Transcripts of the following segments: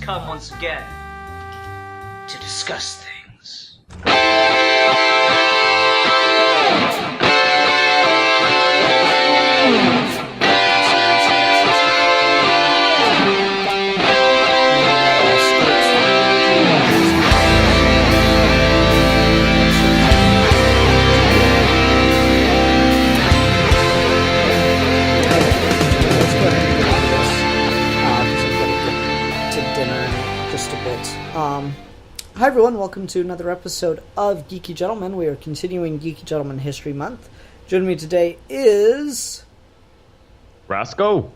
come once again to discuss things. Hi everyone, welcome to another episode of Geeky Gentlemen. We are continuing Geeky Gentleman History Month. Joining me today is... Rasco.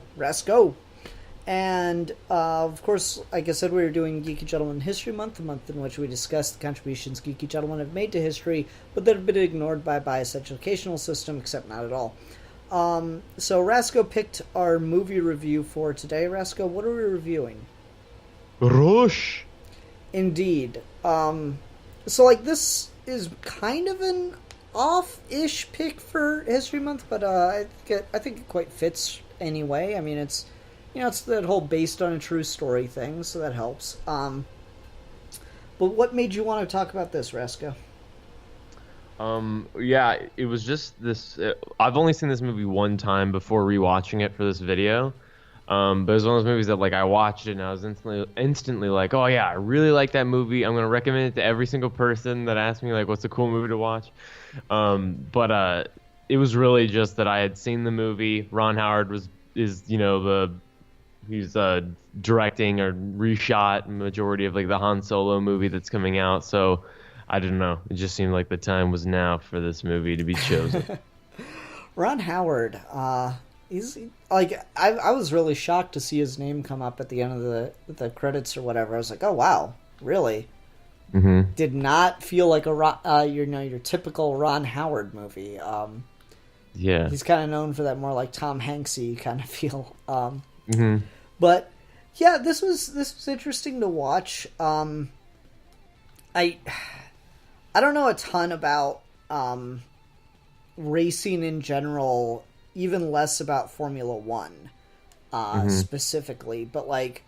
And, of course, like I said, we are doing Geeky Gentleman History Month, a month in which we discuss the contributions geeky gentlemen have made to history, but that have been ignored by a biased educational system, except not at all. So Rasco picked our movie review for today. Rasco, what are we reviewing? Rush. Indeed. So, like, this is kind of an off-ish pick for History Month, but I think it quite fits anyway. I mean, it's, it's that whole based on a true story thing, so that helps. But what made you want to talk about this, Rasco? Yeah, it was just this... I've only seen this movie one time before rewatching it for this video. But it was one of those movies that, like, I watched it and I was instantly like, oh yeah, I really like that movie. I'm going to recommend it to every single person that asks me, like, what's a cool movie to watch? But it was really just that I had seen the movie. Ron Howard he's directing or reshot majority of, like, the Han Solo movie that's coming out. So I don't know. It just seemed like the time was now for this movie to be chosen. Ron Howard, he's like, I was really shocked to see his name come up at the end of the credits or whatever. I was like, oh wow, really? Mm-hmm. Did not feel like your typical Ron Howard movie. Yeah, he's kind of known for that more like Tom Hanksy kind of feel. Mm-hmm. But yeah, this was interesting to watch. I don't know a ton about racing in general. Even less about Formula One, specifically. But, like,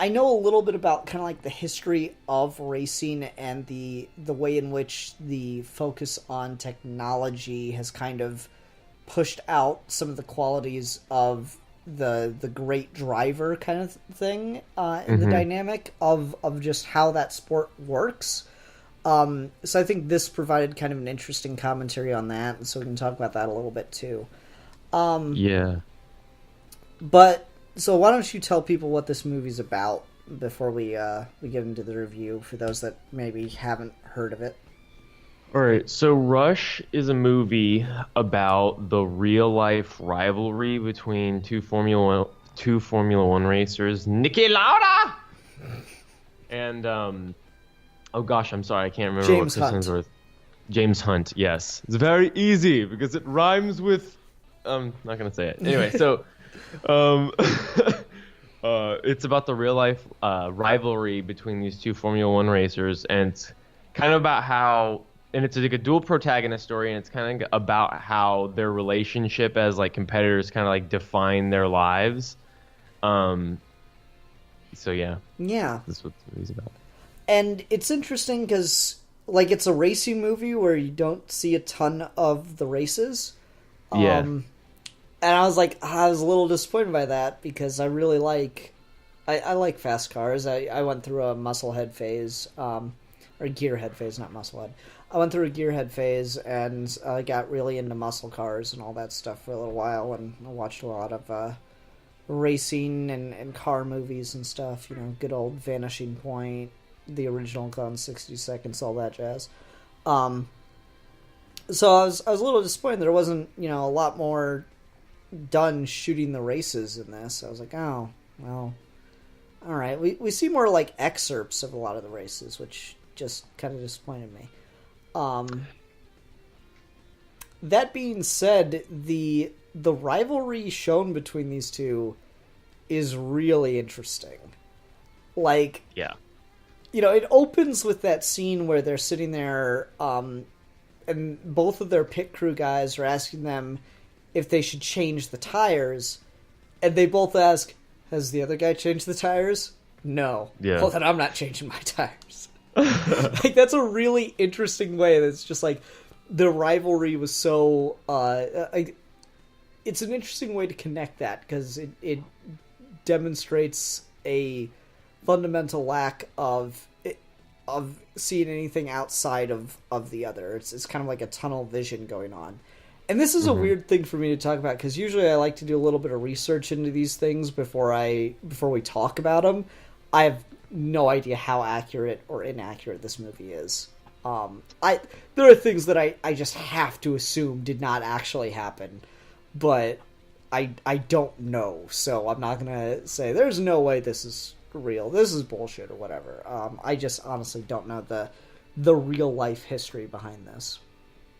I know a little bit about kind of, like, the history of racing and the way in which the focus on technology has kind of pushed out some of the qualities of the great driver kind of thing in the dynamic of just how that sport works. So I think this provided kind of an interesting commentary on that, and so we can talk about that a little bit too. Yeah. But so why don't you tell people what this movie's about before we get into the review for those that maybe haven't heard of it? All right. So Rush is a movie about the real life rivalry between two Formula One racers, Niki Lauda and oh gosh, I'm sorry, I can't remember what Chris Hemsworth. James Hunt, yes. It's very easy because it rhymes with... I'm not going to say it. Anyway, so it's about the real-life rivalry between these two Formula One racers, and it's kind of about how... And it's like a dual protagonist story, and it's kind of about how their relationship as, like, competitors kind of, like, define their lives. So, yeah. Yeah. That's what the movie's about. And it's interesting because, like, it's a racing movie where you don't see a ton of the races. Yeah. And I was like, I was a little disappointed by that because I really like... I like fast cars. I went through a musclehead phase, or gearhead phase, not musclehead. I went through a gearhead phase and I got really into muscle cars and all that stuff for a little while, and I watched a lot of racing and car movies and stuff. Good old Vanishing Point, the original Gone 60 Seconds, all that jazz. So I was a little disappointed there wasn't, a lot more done shooting the races in this. I was like, oh, well, all right. We see more like excerpts of a lot of the races, which just kind of disappointed me. That being said, the rivalry shown between these two is really interesting. Like, yeah. It opens with that scene where they're sitting there, and both of their pit crew guys are asking them if they should change the tires, and they both ask, has the other guy changed the tires? no. Yeah. Well, then I'm not changing my tires. Like, that's a really interesting way. That's just like the rivalry was so. It's an interesting way to connect that because it demonstrates a fundamental lack of seeing anything outside of the other. It's kind of like a tunnel vision going on. And this is a weird thing for me to talk about because usually I like to do a little bit of research into these things before we talk about them. I have no idea how accurate or inaccurate this movie is. There are things that I just have to assume did not actually happen, but I don't know, so I'm not gonna say there's no way this is real. This is bullshit or whatever. I just honestly don't know the real life history behind this.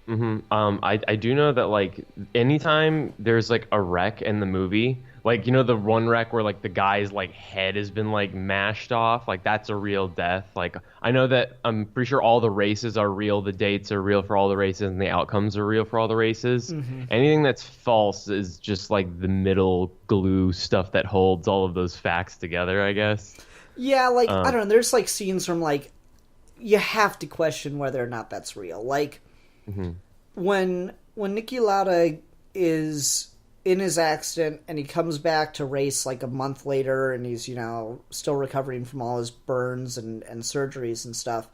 I do know that like anytime there's like a wreck in the movie, like the one wreck where like the guy's like head has been like mashed off, like that's a real death. Like I know that I'm pretty sure all the races are real, the dates are real for all the races, and the outcomes are real for all the races. Anything that's false is just like the middle glue stuff that holds all of those facts together, I guess. Yeah, like I don't know. There's like scenes from like you have to question whether or not that's real. Like. When Niki Lauda is in his accident and he comes back to race like a month later and he's, still recovering from all his burns and surgeries and stuff.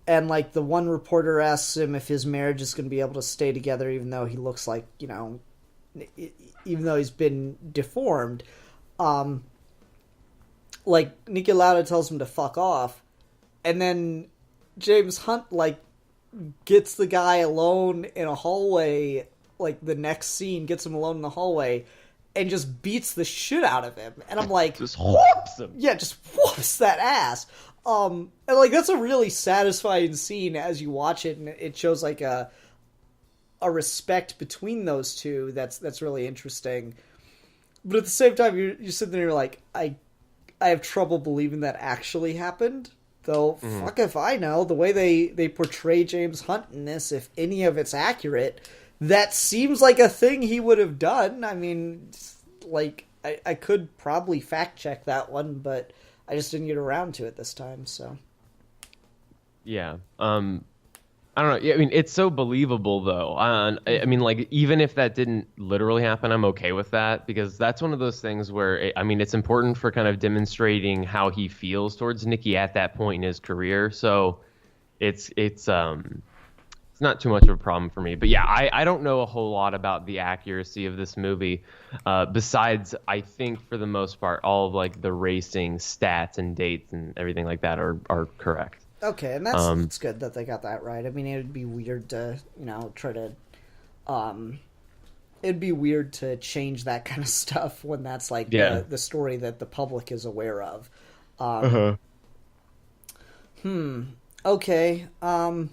And like the one reporter asks him if his marriage is going to be able to stay together even though he looks like, even though he's been deformed. Like Niki Lauda tells him to fuck off. And then James Hunt like gets the guy alone in a hallway, like the next scene, gets him alone in the hallway, and just beats the shit out of him. And I'm like... just whoops him. Yeah, just whoops that ass. And like, that's a really satisfying scene as you watch it, and it shows like a respect between those two that's really interesting. But at the same time, you're sitting there like, I have trouble believing that actually happened. Though, fuck if I know. The way they portray James Hunt in this, if any of it's accurate, that seems like a thing he would have done. I mean, like, I could probably fact check that one, but I just didn't get around to it this time, so. Yeah. I don't know. Yeah, I mean, it's so believable, though. I mean, like, even if that didn't literally happen, I'm okay with that, because that's one of those things where, it's important for kind of demonstrating how he feels towards Niki at that point in his career. So it's not too much of a problem for me. But yeah, I don't know a whole lot about the accuracy of this movie, besides, I think, for the most part, all of, like, the racing stats and dates and everything like that are correct. Okay, and that's good that they got that right. I mean, it'd be weird to, try to... it'd be weird to change that kind of stuff when that's, like, the story that the public is aware of. Okay. I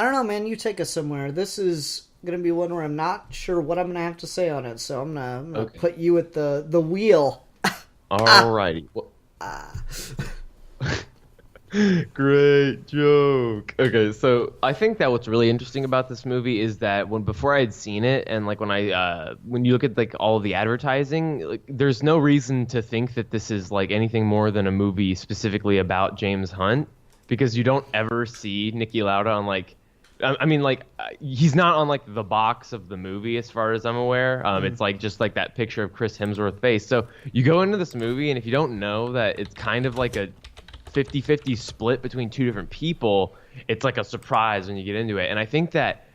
don't know, man. You take us somewhere. This is going to be one where I'm not sure what I'm going to have to say on it, so I'm gonna put you at the wheel. Alrighty. Great joke. Okay, so I think that what's really interesting about this movie is that before I had seen it, and like when you look at like all of the advertising, like, there's no reason to think that this is like anything more than a movie specifically about James Hunt, because you don't ever see Niki Lauda on like, he's not on like the box of the movie as far as I'm aware. It's like just like that picture of Chris Hemsworth face. So you go into this movie, and if you don't know that it's kind of like a 50-50 split between two different people, it's like a surprise when you get into it. And I think that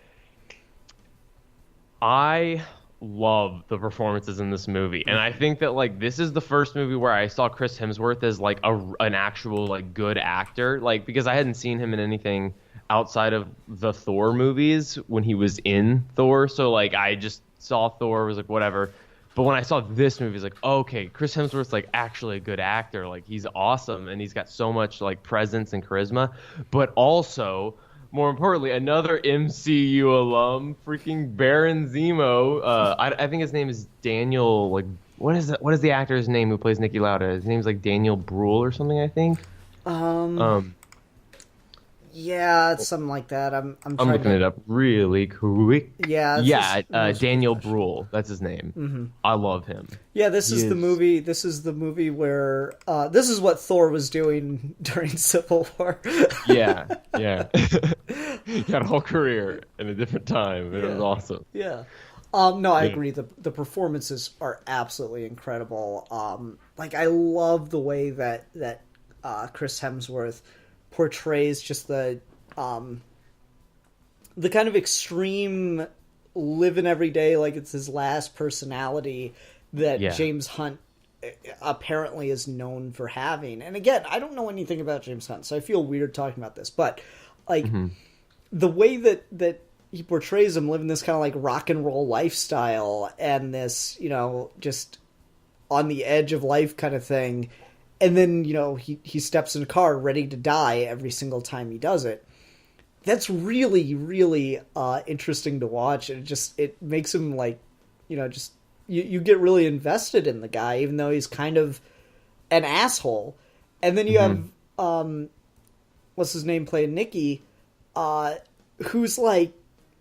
I love the performances in this movie, and I think that like this is the first movie where I saw Chris Hemsworth as like an actual like good actor, like, because I hadn't seen him in anything outside of the Thor movies when he was in Thor. So like I just saw Thor, was like whatever. But when I saw this movie, it's like, okay, Chris Hemsworth's like actually a good actor. Like, he's awesome, and he's got so much like presence and charisma. But also, more importantly, another MCU alum, freaking Baron Zemo. I think his name is Daniel. Like, what is the actor's name who plays Niki Lauda? His name's like Daniel Bruhl or something, I think. Yeah, it's something like that. I'm I'm trying looking to. it up really quick. Yeah, it's Yeah, his most Daniel professional. Bruhl. That's his name. I love him. Yeah, this He is the is. movie. This is the movie where this is what Thor was doing during Civil War. Yeah, yeah. He had a whole career in a different time. It was Yeah. awesome. Yeah. No, I Yeah. agree. The performances are absolutely incredible. Like I love the way that Chris Hemsworth portrays just the kind of extreme living every day like it's his last personality that Yeah. James Hunt apparently is known for having. And again, I don't know anything about James Hunt, so I feel weird talking about this, but like the way that he portrays him living this kind of like rock and roll lifestyle and this, just on the edge of life kind of thing. And then, he steps in a car ready to die every single time he does it. That's really interesting to watch. And it makes him like, just you get really invested in the guy, even though he's kind of an asshole. And then you have, what's his name playing Niki, who's like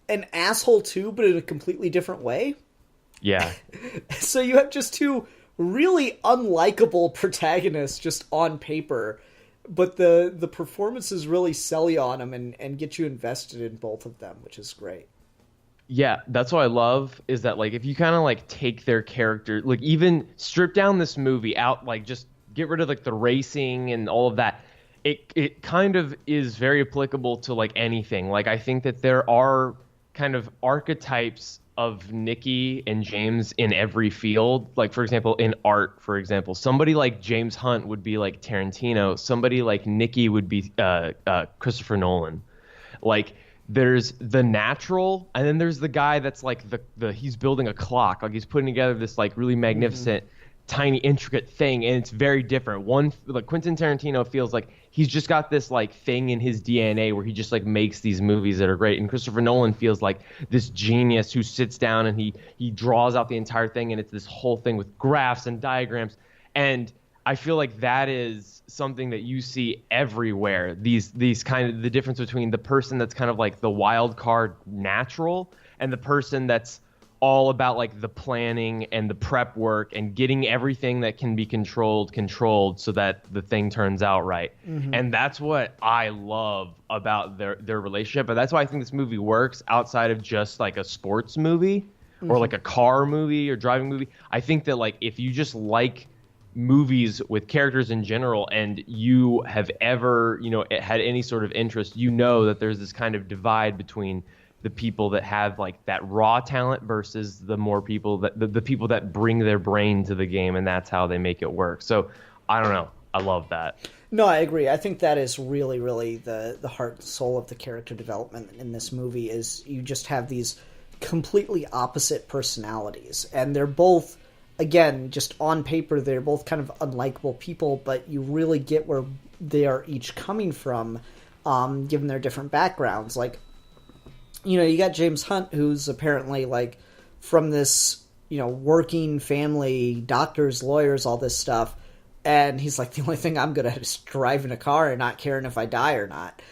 an asshole too, but in a completely different way. Yeah. So you have just two really unlikable protagonists just on paper, but the performances really sell you on them and get you invested in both of them, which is great. Yeah, that's what I love is that like if you kind of like take their character, like even strip down this movie out, like just get rid of like the racing and all of that, it kind of is very applicable to like anything. Like I think that there are kind of archetypes of Niki and James in every field. Like for example, in art, for example, somebody like James Hunt would be like Tarantino. Somebody like Niki would be Christopher Nolan. Like there's the natural, and then there's the guy that's like the he's building a clock. Like he's putting together this like really magnificent, tiny, intricate thing, and it's very different. One like Quentin Tarantino feels like he's just got this like thing in his DNA where he just like makes these movies that are great, and Christopher Nolan feels like this genius who sits down and he draws out the entire thing, and it's this whole thing with graphs and diagrams. And I feel like that is something that you see everywhere. These kind of the difference between the person that's kind of like the wild card natural and the person that's all about like the planning and the prep work and getting everything that can be controlled so that the thing turns out right. And that's what I love about their relationship. And that's why I think this movie works outside of just like a sports movie or like a car movie or driving movie. I think that like if you just like movies with characters in general and you have ever had any sort of interest, that there's this kind of divide between the people that have like that raw talent versus the more people that the people that bring their brain to the game, and that's how they make it work. So I don't know, I love that. No, I agree. I think that is really, really the heart and soul of the character development in this movie is you just have these completely opposite personalities, and they're both, again, just on paper, they're both kind of unlikable people, but you really get where they are each coming from, given their different backgrounds. Like, you got James Hunt, who's apparently like from this, working family, doctors, lawyers, all this stuff. And he's like, the only thing I'm good at is driving a car and not caring if I die or not.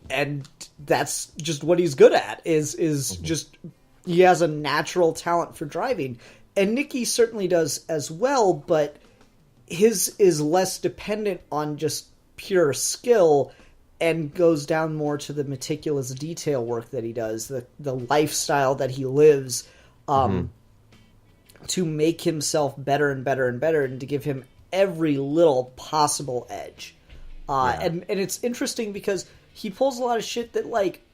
And that's just what he's good at is just, he has a natural talent for driving. And Niki certainly does as well, but his is less dependent on just pure skill and goes down more to the meticulous detail work that he does, the lifestyle that he lives, to make himself better and better and better, and to give him every little possible edge. And it's interesting because he pulls a lot of shit that, like,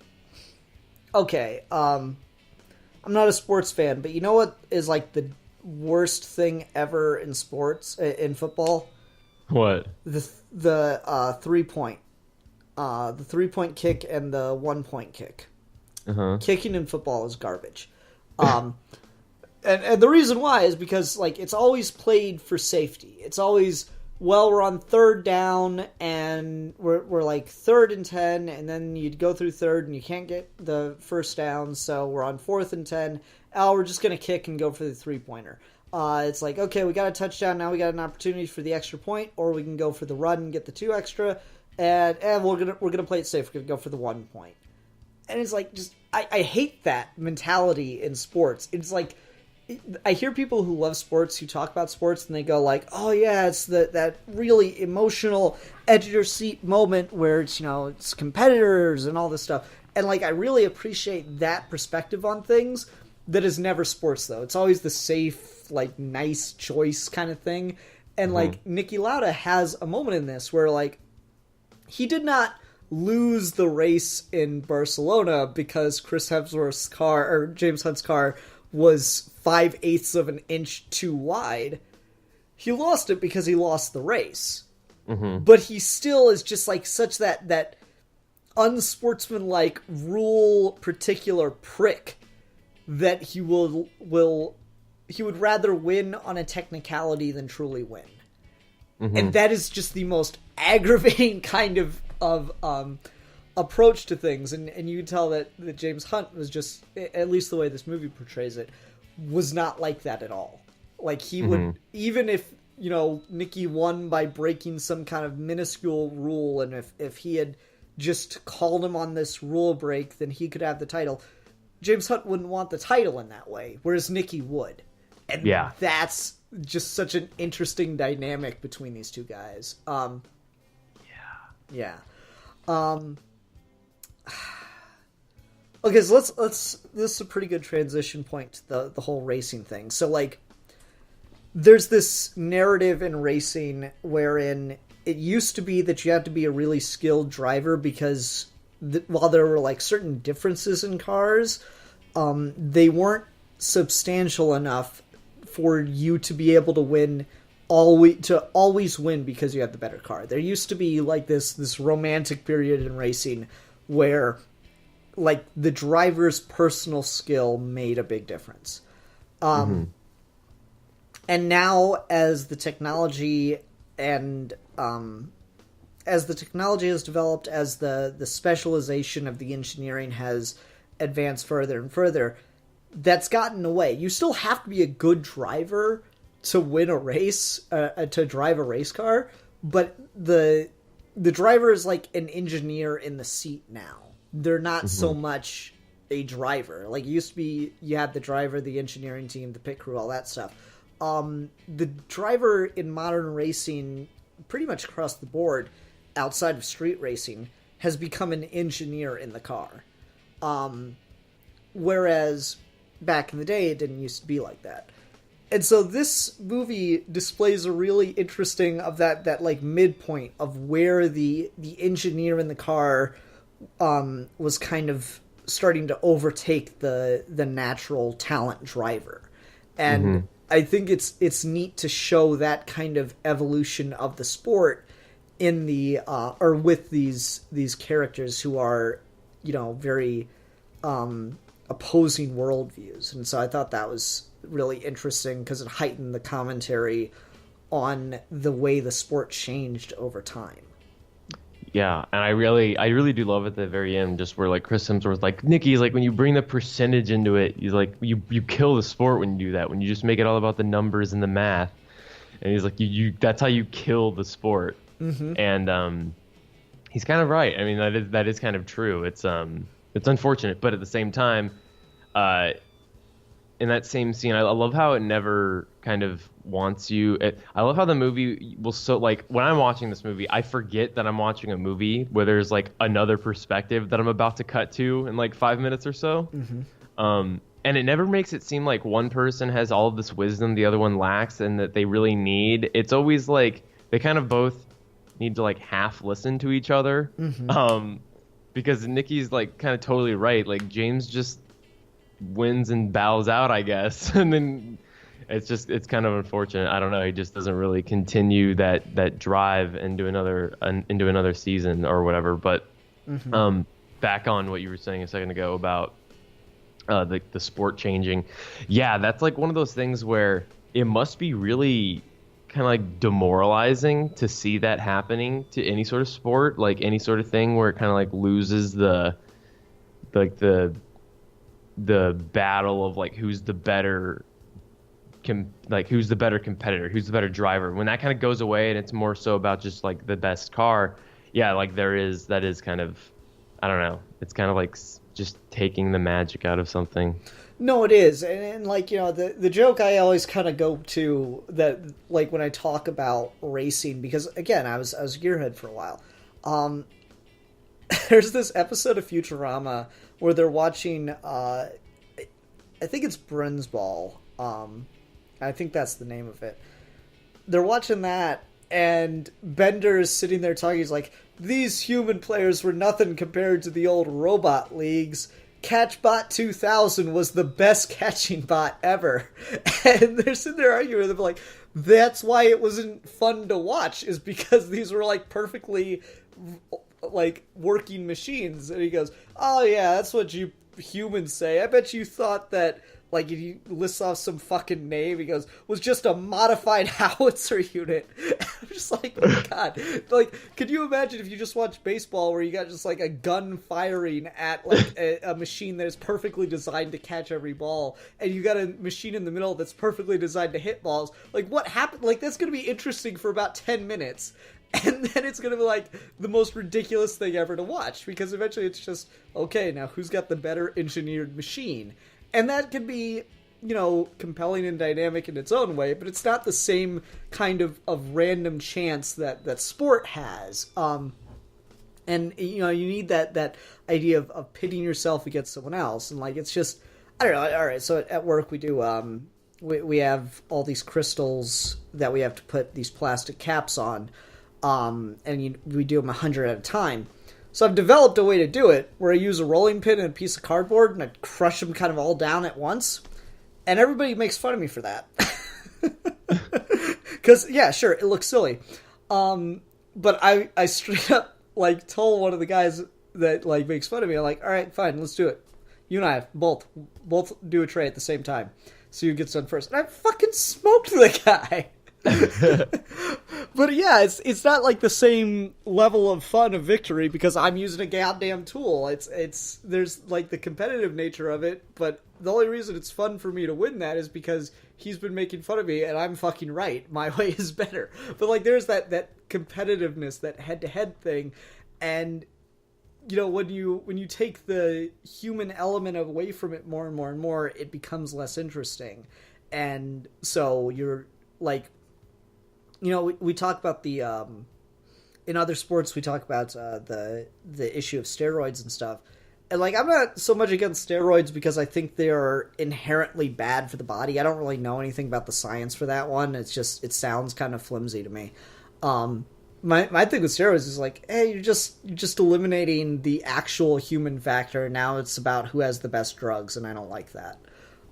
okay, I'm not a sports fan, but you know what is like the worst thing ever in sports, in football? What? The 3-point. The 3-point kick and the 1-point kick. Kicking in football is garbage. And the reason why is because like it's always played for safety. It's always, well, we're on third down and we're like 3rd and 10, and then you'd go through third and you can't get the first down, so we're on 4th and 10. We're just gonna kick and go for the 3-pointer. It's like, okay, we got a touchdown, now we got an opportunity for the extra point, or we can go for the run and get the 2 extra. and we're gonna play it safe. We're gonna go for the 1 point. And it's like, just I hate that mentality in sports. It's like, I hear people who love sports who talk about sports and they go like, oh yeah, it's that really emotional edge of your seat moment where it's, it's competitors and all this stuff. And like, I really appreciate that perspective on things. That is never sports though. It's always the safe, like, nice choice kind of thing. And like, Niki Lauda has a moment in this where like, he did not lose the race in Barcelona because Chris Hemsworth's car, or James Hunt's car, was 5/8 of an inch too wide. He lost it because he lost the race. But he still is just like such that unsportsmanlike, rule particular prick that he would rather win on a technicality than truly win. And that is just the most aggravating kind of approach to things. And you can tell that James Hunt was just, at least the way this movie portrays it, was not like that at all. Like, he would, even if, Niki won by breaking some kind of minuscule rule, and if he had just called him on this rule break, then he could have the title. James Hunt wouldn't want the title in that way, whereas Niki would. And that's just such an interesting dynamic between these two guys. Yeah. Okay, so let's this is a pretty good transition point to the whole racing thing. So like, there's this narrative in racing wherein it used to be that you had to be a really skilled driver because while there were like certain differences in cars, they weren't substantial enough for you to be able to win always win because you had the better car. There used to be like this romantic period in racing where like the driver's personal skill made a big difference. And now as the technology has developed, as the specialization of the engineering has advanced further and further, that's gotten away. You still have to be a good driver to win a race, to drive a race car, but the driver is like an engineer in the seat now. They're not so much a driver. Like, it used to be, you had the driver, the engineering team, the pit crew, all that stuff. The driver in modern racing, pretty much across the board, outside of street racing, has become an engineer in the car. Whereas back in the day, it didn't used to be like that. And so this movie displays a really interesting of that like midpoint of where the engineer in the car was kind of starting to overtake the natural talent driver. And I think it's neat to show that kind of evolution of the sport in the or with these characters who are, very opposing worldviews. And so I thought that was really interesting because it heightened the commentary on the way the sport changed over time. Yeah, and I really do love at the very end, just where like Chris Hemsworth, like, Niki's like, when you bring the percentage into it, he's like, you kill the sport when you do that, when you just make it all about the numbers and the math, and he's like, you that's how you kill the sport. And he's kind of right. I mean, that is kind of true. It's unfortunate, but at the same time, in that same scene, I love how it never kind of wants you. I love how the movie will like, when I'm watching this movie, I forget that I'm watching a movie where there's like another perspective that I'm about to cut to in like 5 minutes or so. And it never makes it seem like one person has all of this wisdom the other one lacks and that they really need. It's always like they kind of both need to like half listen to each other. Because Niki's like kind of totally right. Like, James just wins and bows out, I guess. And then it's kind of unfortunate. I don't know. He just doesn't really continue that drive into another season or whatever. But back on what you were saying a second ago about the sport changing. Yeah, that's like one of those things where it must be really kind of like demoralizing to see that happening to any sort of sport, like any sort of thing where it kind of like loses the battle of like who's the better competitor, who's the better driver. When that kind of goes away and it's more so about just like the best car, yeah, like that is kind of, I don't know, it's kind of like just taking the magic out of something. No, it is, and like the joke I always kind of go to that like when I talk about racing, because again I was a gearhead for a while. There's this episode of Futurama where they're watching. I think it's Brinsball. I think that's the name of it. They're watching that, and Bender is sitting there talking. He's like, "These human players were nothing compared to the old robot leagues. CatchBot 2000 was the best catching bot ever." And they're sitting there arguing. They're like, "That's why it wasn't fun to watch, is because these were like perfectly like working machines." And he goes, "Oh yeah, that's what you humans say. I bet you thought that." Like, if you list off some fucking name, he goes, was just a modified howitzer unit. I'm just like, oh God. Like, could you imagine if you just watch baseball where you got just, like, a gun firing at, like, a machine that is perfectly designed to catch every ball, and you got a machine in the middle that's perfectly designed to hit balls? Like, what happened? Like, that's going to be interesting for about 10 minutes. And then it's going to be, like, the most ridiculous thing ever to watch, because eventually it's just, okay, now who's got the better engineered machine? And that can be, compelling and dynamic in its own way, but it's not the same kind of random chance that sport has. And, you need that idea of pitting yourself against someone else. And, like, it's just, I don't know. All right, so at work we do, we have all these crystals that we have to put these plastic caps on. And we do them 100 at a time. So I've developed a way to do it where I use a rolling pin and a piece of cardboard and I crush them kind of all down at once. And everybody makes fun of me for that. Because, yeah, sure, it looks silly. But I straight up, like, told one of the guys that, like, makes fun of me, I'm like, all right, fine, let's do it. You and I both do a tray at the same time. See who gets done first. And I fucking smoked the guy. But yeah, it's not like the same level of fun of victory because I'm using a goddamn tool. It's there's like the competitive nature of it, but the only reason it's fun for me to win that is because he's been making fun of me and I'm fucking right. My way is better. But like there's that competitiveness, that head-to-head thing, and when you take the human element away from it more and more and more, it becomes less interesting. And so you're like, we talk about the in other sports we talk about the issue of steroids and stuff, and like I'm not so much against steroids because I think they're inherently bad for the body. I don't really know anything about the science for that one. It's just, it sounds kind of flimsy to me. My thing with steroids is like, hey, you're just eliminating the actual human factor. Now it's about who has the best drugs, and I don't like that.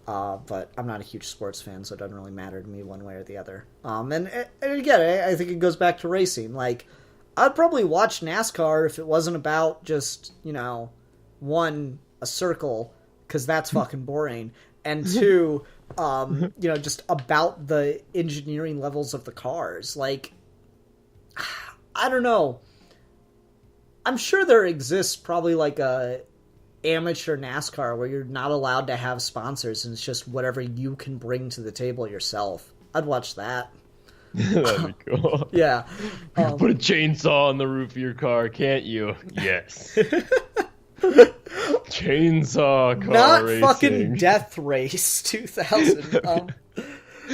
But I'm not a huge sports fan, so it doesn't really matter to me one way or the other. And again, I think it goes back to racing. Like, I'd probably watch NASCAR if it wasn't about just, one, a circle, because that's fucking boring, and two, just about the engineering levels of the cars. Like, I don't know. I'm sure there exists probably like a amateur NASCAR where you're not allowed to have sponsors and it's just whatever you can bring to the table yourself. I'd watch that. That'd be cool. Yeah. You can put a chainsaw on the roof of your car, can't you? Yes. Chainsaw car not racing. Fucking Death Race 2000.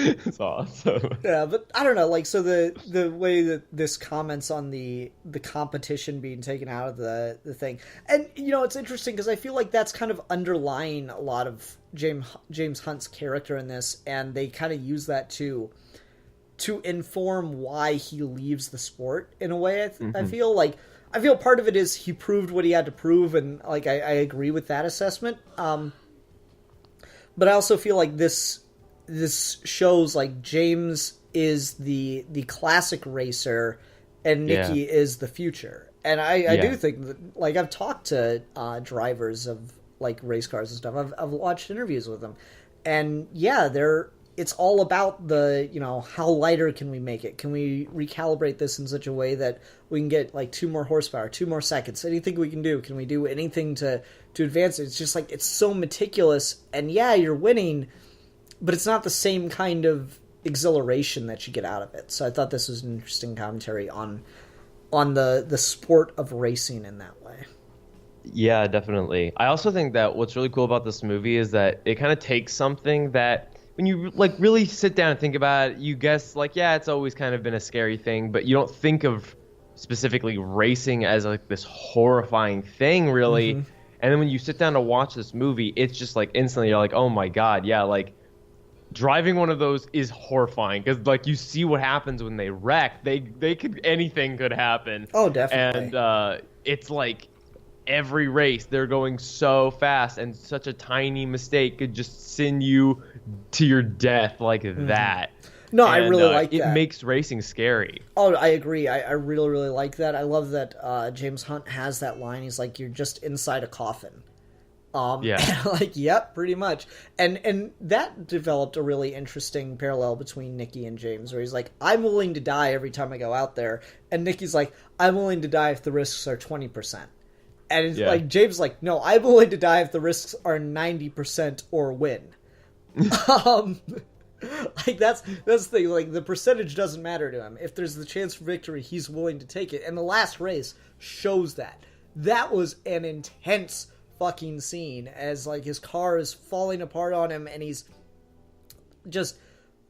It's awesome. Yeah, but I don't know, like, so the way that this comments on the competition being taken out of the thing, and it's interesting because I feel like that's kind of underlying a lot of James Hunt's character in this, and they kind of use that to inform why he leaves the sport in a way. I feel part of it is he proved what he had to prove, and like I agree with that assessment. But I also feel like this shows like James is the classic racer and Niki is the future. And I do think that, like, I've talked to drivers of like race cars and stuff. I've watched interviews with them, and it's all about the, how lighter can we make it? Can we recalibrate this in such a way that we can get like 2 more horsepower, 2 more seconds? Anything we can do? Can we do anything to advance it? It's just like, it's so meticulous, and you're winning, but it's not the same kind of exhilaration that you get out of it. So I thought this was an interesting commentary on on the sport of racing in that way. Yeah, definitely. I also think that what's really cool about this movie is that it kind of takes something that when you like really sit down and think about it, you guess like, yeah, it's always kind of been a scary thing, but you don't think of specifically racing as like this horrifying thing, really. Mm-hmm. And then when you sit down to watch this movie, it's just like instantly you're like, oh my God, yeah, like driving one of those is horrifying because like you see what happens when they wreck. They could anything could happen. Oh, definitely. And it's like every race they're going so fast, and such a tiny mistake could just send you to your death like that. No, and, I really like that. It makes racing scary. Oh, I agree. I really, really like that. I love that James Hunt has that line. He's like, you're just inside a coffin. Yeah. Like, yep, pretty much. And that developed a really interesting parallel between Niki and James, where he's like, I'm willing to die every time I go out there. And Niki's like, I'm willing to die if the risks are 20%. And it's like, James like, no, I'm willing to die if the risks are 90% or win. Like, that's the thing. Like, the percentage doesn't matter to him. If there's the chance for victory, he's willing to take it. And the last race shows that. That was an intense fucking scene as, like, his car is falling apart on him and he's just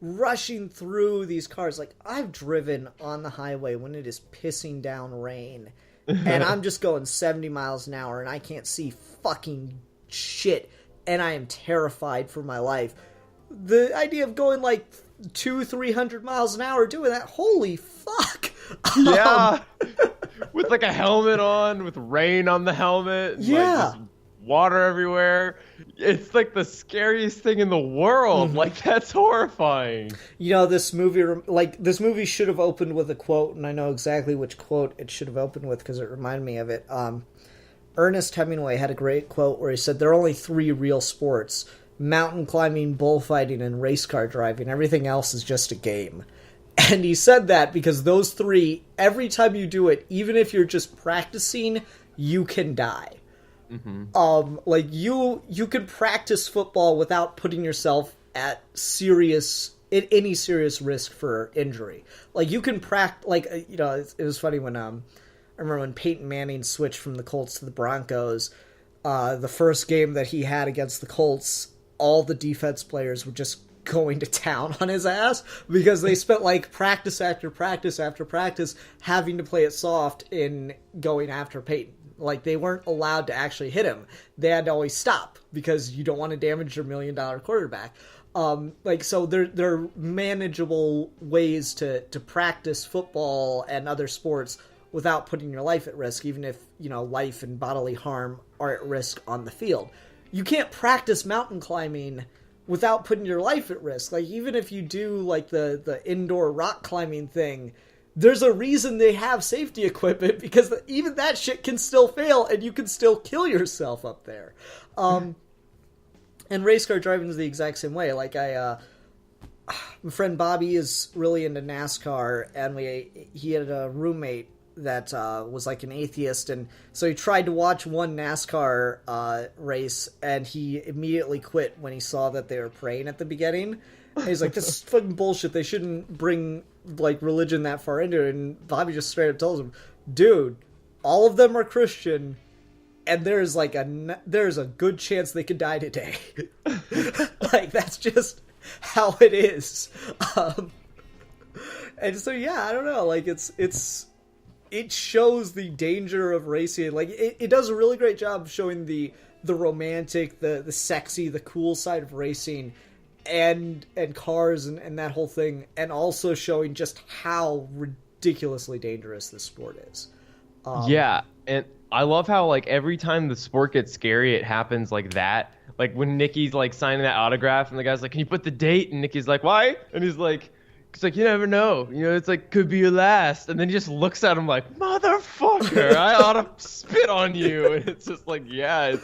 rushing through these cars. Like, I've driven on the highway when it is pissing down rain and I'm just going 70 miles an hour and I can't see fucking shit and I am terrified for my life. The idea of going like 200-300 miles an hour doing that, holy fuck. Yeah. With like a helmet on, with rain on the helmet. And, yeah. Like, just water everywhere. It's like the scariest thing in the world. Like, that's horrifying. You know, this movie should have opened with a quote, and I know exactly which quote it should have opened with because it reminded me of it. Ernest Hemingway had a great quote where he said, there are only 3 real sports: mountain climbing, bullfighting, and race car driving. Everything else is just a game. And he said that because those 3, every time you do it, even if you're just practicing, you can die. Like, you can practice football without putting yourself at any serious risk for injury. Like, you can practice, like, you know, it was funny when, I remember when Peyton Manning switched from the Colts to the Broncos, the first game that he had against the Colts, all the defense players were just going to town on his ass because they spent like practice after practice after practice having to play it soft in going after Peyton. Like, they weren't allowed to actually hit him. They had to always stop because you don't want to damage your $1 million quarterback. Like, so there are manageable ways to practice football and other sports without putting your life at risk, even if, you know, life and bodily harm are at risk on the field. You can't practice mountain climbing without putting your life at risk. Like, even if you do, like, the indoor rock climbing thing, there's a reason they have safety equipment because even that shit can still fail and you can still kill yourself up there. And race car driving is the exact same way. Like, my friend Bobby is really into NASCAR, and he had a roommate that was like an atheist, and so he tried to watch one NASCAR race, and he immediately quit when he saw that they were praying at the beginning. And he's like, this is fucking bullshit. They shouldn't bring like religion that far into it. And Bobby just straight up tells him, dude, all of them are Christian, and there's a good chance they could die today. Like, that's just how it is. And so, yeah, I don't know. Like, it shows the danger of racing. Like, it does a really great job of showing the romantic, the sexy, the cool side of racing and cars and that whole thing, and also showing just how ridiculously dangerous this sport is. Yeah, and I love how, like, every time the sport gets scary, it happens like that. Like, when Niki's, like, signing that autograph, and the guy's like, can you put the date? And Niki's like, why? And he's like, it's like, you never know. You know, it's like, could be your last. And then he just looks at him like, motherfucker, I ought to spit on you. And it's just like, yeah,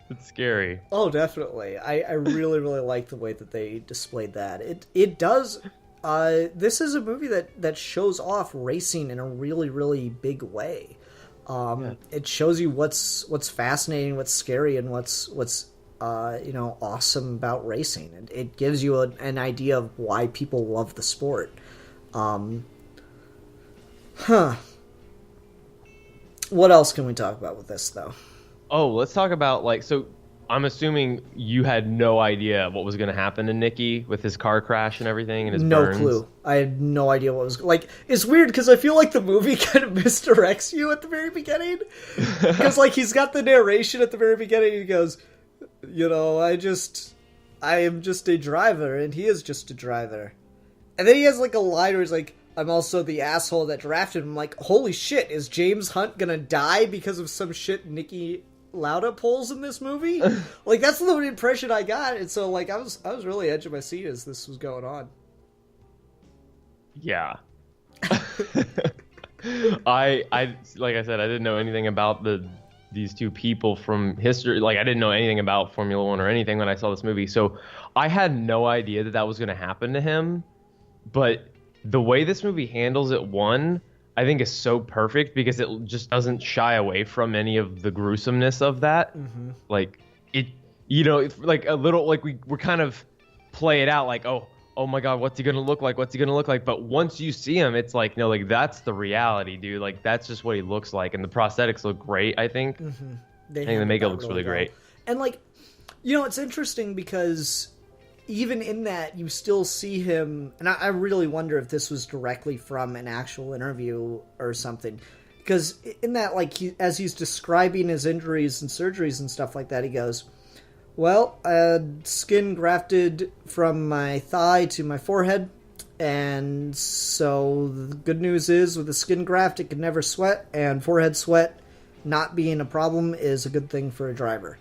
it's scary. Oh, definitely. I really, really like the way that they displayed that. It does. This is a movie that shows off racing in a really, really big way. It shows you what's fascinating, what's scary, and what's awesome about racing. And it gives you an idea of why people love the sport. What else can we talk about with this, though? Oh, let's talk about like so. I'm assuming you had no idea what was going to happen to Niki with his car crash and everything and his No burns. clue. I had no idea what was like. It's weird because I feel like the movie kind of misdirects you at the very beginning. Because like he's got the narration at the very beginning. And he goes, I am just a driver, and he is just a driver. And then he has like a line where he's like, I'm also the asshole that drafted him. I'm like, holy shit, is James Hunt gonna die because of some shit Niki Lauda pulls in this movie? Like, that's the impression I got. And so, like, I was really edge of my seat as this was going on. Yeah. I like I said, I didn't know anything about these two people from history. Like, I didn't know anything about Formula One or anything when I saw this movie. So I had no idea that was going to happen to him. But the way this movie handles it, I think is so perfect because it just doesn't shy away from any of the gruesomeness of that. Mm-hmm. Like it, it's like a little, like we're kind of play it out like, oh my God, what's he going to look like? What's he going to look like? But once you see him, it's like, no, like that's the reality, dude. Like that's just what he looks like. And the prosthetics look great, I think. Mm-hmm. I think the makeup looks really great. And like, it's interesting because even in that, you still see him, and I really wonder if this was directly from an actual interview or something, because in that, like, as he's describing his injuries and surgeries and stuff like that, he goes, well, I had skin grafted from my thigh to my forehead, and so the good news is, with the skin graft, it can never sweat, and forehead sweat not being a problem is a good thing for a driver.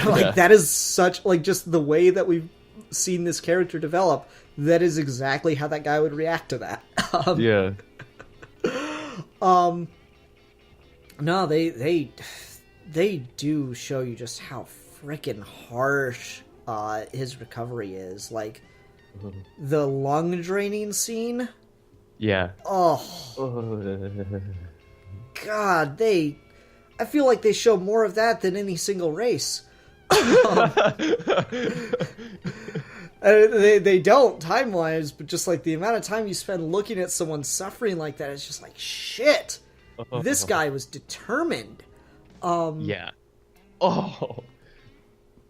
Like, that is such, like, just the way that we've seen this character develop, that is exactly how that guy would react to that. No, they do show you just how freaking harsh his recovery is. Like, the lung draining scene. Yeah. Oh. God, I feel like they show more of that than any single race. They don't time-wise, but just like the amount of time you spend looking at someone suffering like that, it's just like, shit, this guy was determined. Yeah. Oh.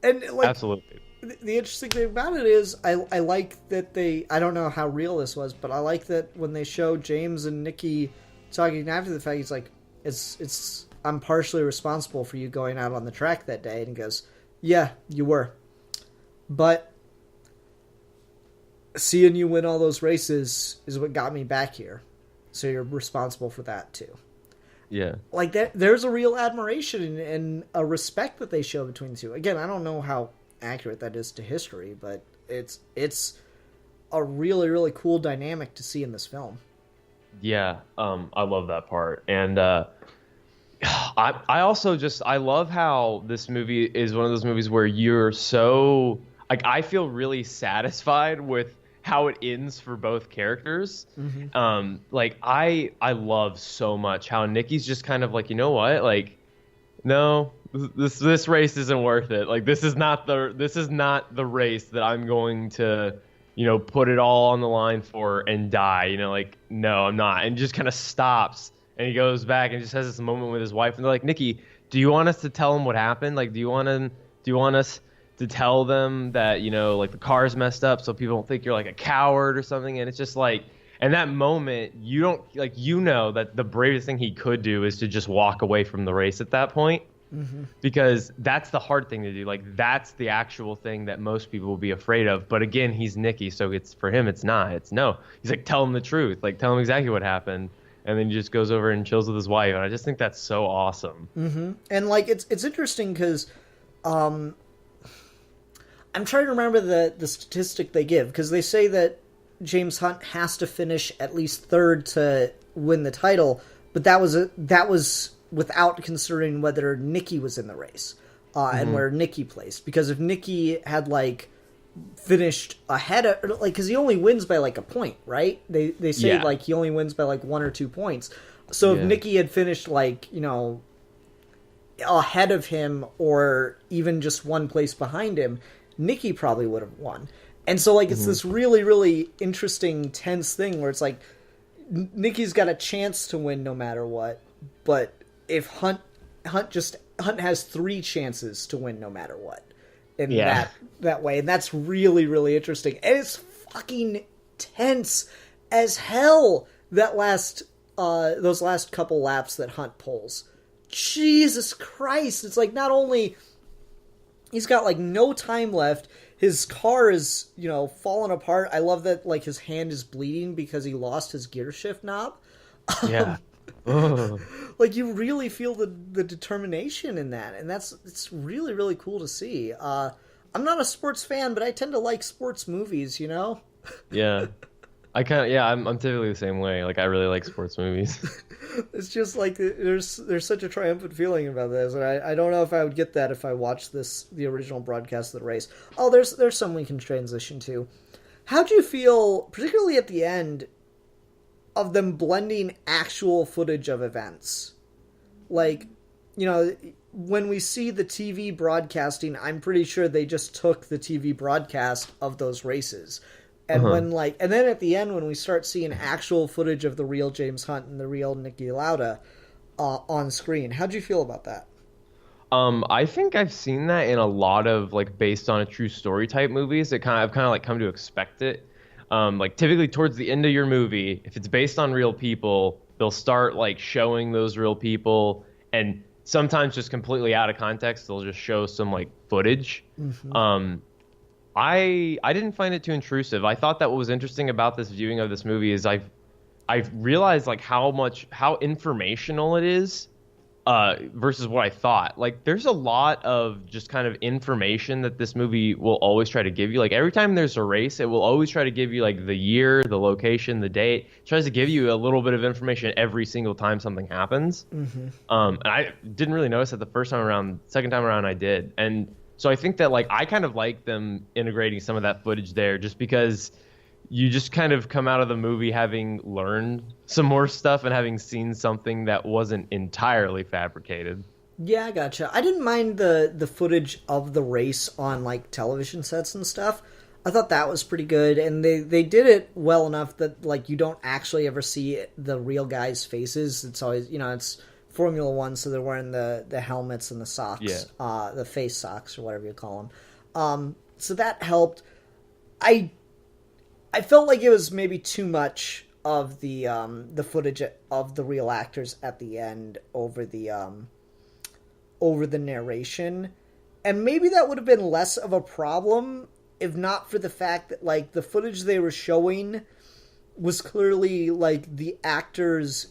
And like, absolutely. The interesting thing about it is, I like that I don't know how real this was, but I like that when they show James and Niki talking after the fact, he's like, I'm partially responsible for you going out on the track that day, and he goes, yeah, you were. But seeing you win all those races is what got me back here. So you're responsible for that too. Yeah. Like there's a real admiration and a respect that they show between the two. Again, I don't know how accurate that is to history, but it's a really, really cool dynamic to see in this film. Yeah. I love that part. And I also I love how this movie is one of those movies where you're so, like, I feel really satisfied with how it ends for both characters. Mm-hmm. Like, I love so much how Niki's just kind of like, you know what? Like, no, this race isn't worth it. Like, this is not the race that I'm going to, put it all on the line for and die. Like, no, I'm not. And just kind of stops. And he goes back and just has this moment with his wife, and they're like, Niki, do you want us to tell him what happened? Like, do you want us to tell them that, like, the car's messed up so people don't think you're like a coward or something? And it's just like, in that moment, you don't, like, that the bravest thing he could do is to just walk away from the race at that point. Mm-hmm. Because that's the hard thing to do. Like, that's the actual thing that most people will be afraid of. But again, he's Niki, so for him, it's not. It's no. He's like, tell him the truth. Like, tell him exactly what happened. And then he just goes over and chills with his wife. And I just think that's so awesome. Mm-hmm. And, like, it's interesting because I'm trying to remember the statistic they give. Because they say that James Hunt has to finish at least third to win the title. But that was without considering whether Niki was in the race. And where Niki placed. Because if Niki had, like, finished ahead of, like, because he only wins by like a point, right? They say like he only wins by like 1 or 2 points. So if Niki had finished like, ahead of him or even just 1 place behind him, Niki probably would have won. And so like it's this really, really interesting, tense thing where it's like Niki's got a chance to win no matter what, but if Hunt has 3 chances to win no matter what in that way, and that's really, really interesting. And it's fucking tense as hell, that those last couple laps that Hunt pulls. Jesus Christ, it's like, not only he's got like no time left, his car is, falling apart. I love that, like, his hand is bleeding because he lost his gear shift knob. Yeah. Like, you really feel the determination in that, and it's really, really cool to see. I'm not a sports fan, but I tend to like sports movies, Yeah. I'm typically the same way. Like, I really like sports movies. It's just like there's such a triumphant feeling about this, and I don't know if I would get that if I watched the original broadcast of the race. Oh, there's some we can transition to. How'd you feel, particularly at the end, of them blending actual footage of events? Like, when we see the TV broadcasting, I'm pretty sure they just took the TV broadcast of those races. And and then at the end, when we start seeing actual footage of the real James Hunt and the real Niki Lauda on screen, how'd you feel about that? I think I've seen that in a lot of, like, based on a true story type movies. I've kind of like come to expect it. Like, typically towards the end of your movie, if it's based on real people, they'll start like showing those real people, and sometimes just completely out of context, they'll just show some like footage. Mm-hmm. I didn't find it too intrusive. I thought that what was interesting about this viewing of this movie is I've realized like how informational it is versus what I thought. Like, there's a lot of just kind of information that this movie will always try to give you. Like, every time there's a race, it will always try to give you like the year, the location, the date. It tries to give you a little bit of information every single time something happens. Mm-hmm. And I didn't really notice that the first time around. Second time around, I did. And so I think that, like, I kind of like them integrating some of that footage there, just because you just kind of come out of the movie having learned some more stuff and having seen something that wasn't entirely fabricated. Yeah, I gotcha. I didn't mind the footage of the race on, like, television sets and stuff. I thought that was pretty good, and they did it well enough that, like, you don't actually ever see the real guys' faces. It's always, it's Formula One, so they're wearing the helmets and the socks, the face socks or whatever you call them. So that helped. I felt like it was maybe too much of the footage of the real actors at the end over the narration, and maybe that would have been less of a problem if not for the fact that, like, the footage they were showing was clearly like the actors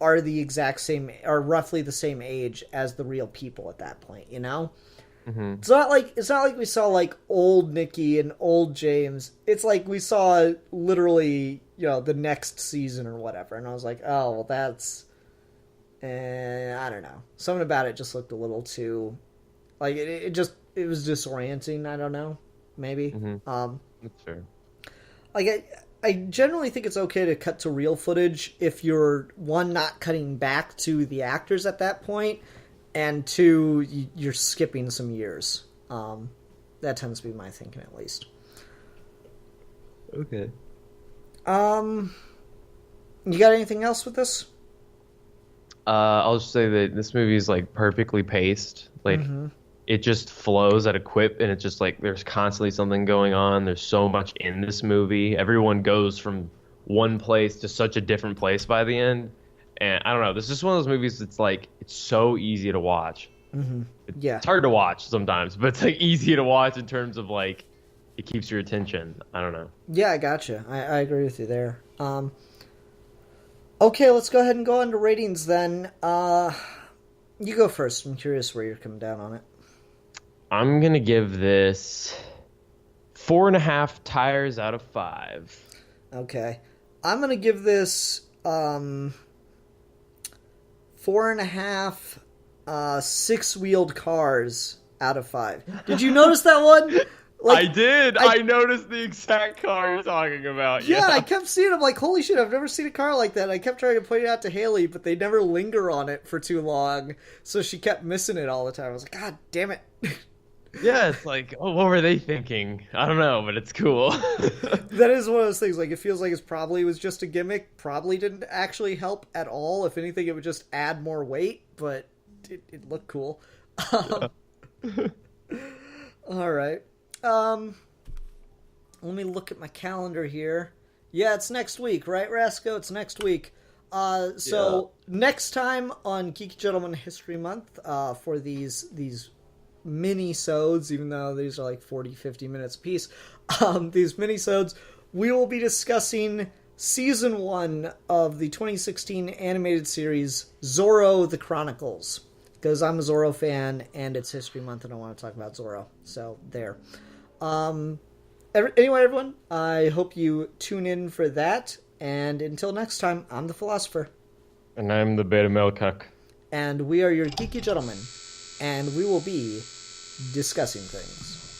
are the exact same, or roughly the same age as the real people at that point, Mm-hmm. It's not like we saw like old Niki and old James. It's like we saw literally, the next season or whatever. And I was like, oh, well, that's, I don't know. Something about it just looked a little too, like, it was disorienting. I don't know. Maybe. Mm-hmm. That's fair. Like, I generally think it's okay to cut to real footage if you're, one, not cutting back to the actors at that point, and two, you're skipping some years. That tends to be my thinking, at least. Okay. You got anything else with this? I'll just say that this movie is, like, perfectly paced. Like, it just flows at a quip, and it's just like there's constantly something going on. There's so much in this movie. Everyone goes from one place to such a different place by the end. And I don't know, this is just one of those movies that's like, it's so easy to watch. Mm-hmm. Yeah. It's hard to watch sometimes, but it's like easy to watch in terms of, like, it keeps your attention. I don't know. Yeah, I gotcha. I agree with you there. Okay, let's go ahead and go on to ratings then. You go first. I'm curious where you're coming down on it. I'm going to give this 4.5 tires out of 5. Okay. I'm going to give this 4.5 six-wheeled cars out of 5. Did you notice that one? Like, I did. I noticed the exact car you're talking about. Yeah, I kept seeing it. I'm like, holy shit, I've never seen a car like that. I kept trying to point it out to Haley, but they never linger on it for too long, so she kept missing it all the time. I was like, God damn it. Yeah, it's like, oh, what were they thinking? I don't know, but it's cool. That is one of those things. Like, it feels like it's probably was just a gimmick. Probably didn't actually help at all. If anything, it would just add more weight. But it looked cool. Yeah. All right. Let me look at my calendar here. Yeah, it's next week, right, Rasco? It's next week. Next time on Geeky Gentleman History Month, for these mini-sodes, even though these are like 40, 50 minutes apiece, these mini-sodes, we will be discussing Season 1 of the 2016 animated series Zorro the Chronicles. Because I'm a Zorro fan, and it's History Month, and I want to talk about Zorro. So, there. Anyway, everyone, I hope you tune in for that. And until next time, I'm the Philosopher. And I'm the Beta Male Cuck. And we are your Geeky Gentlemen. And we will be discussing things.